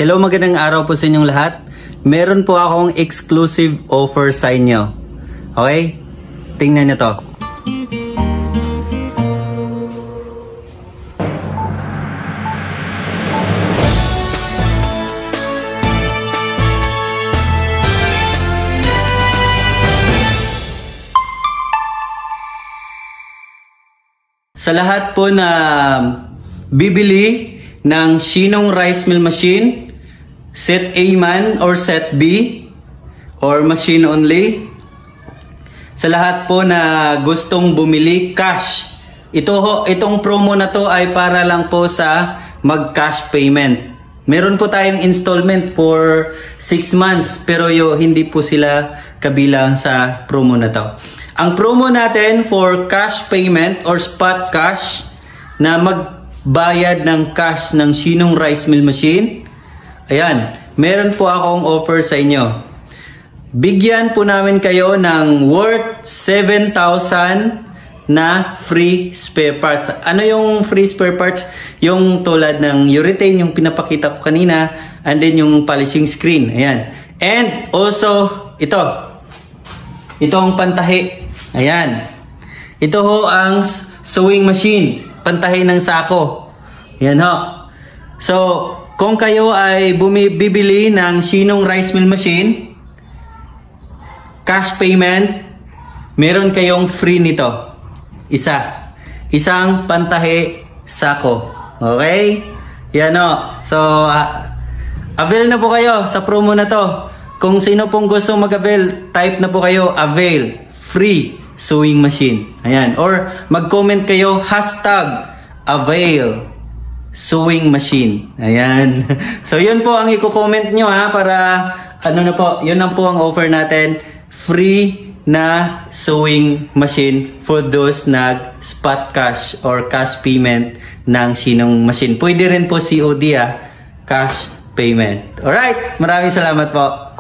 Hello, magandang araw po sa inyong lahat. Meron po akong exclusive offer sa inyo. Okay? Tingnan nyo to. Sa lahat po na bibili ng Shinong Rice Mill Machine, Set A man or Set B or machine only, sa lahat po na gustong bumili cash, itong promo na to ay para lang po sa mag-cash payment. Meron po tayong installment for 6 months pero hindi po sila kabilang sa promo na to. Ang promo natin for cash payment or spot cash na magbayad ng cash ng Shinong Rice Mill Machine, ayan, meron po akong offer sa inyo. Bigyan po namin kayo ng worth 7,000 na free spare parts. Ano yung free spare parts? Yung tulad ng urethane, yung pinapakita ko kanina, and then yung polishing screen. Ayan. And also, itong pantahi. Ayan. Ito ho ang sewing machine. Pantahi ng sako. Ayan ho. So, kung kayo ay bibili ng Shinong Rice Mill Machine, cash payment, meron kayong free nito. Isang pantahi sako. Okay? Yan o. So, avail na po kayo sa promo na to. Kung sino pong gusto mag-avail, type na po kayo, avail, free sewing machine. Ayan. Or mag-comment kayo, #avail sewing machine. Ayan. So, yun po ang i-comment nyo ha, para yun na po ang offer natin. Free na sewing machine for those nag-spot cash or cash payment ng Shinong machine. Pwede rin po COD cash payment. Alright, maraming salamat po.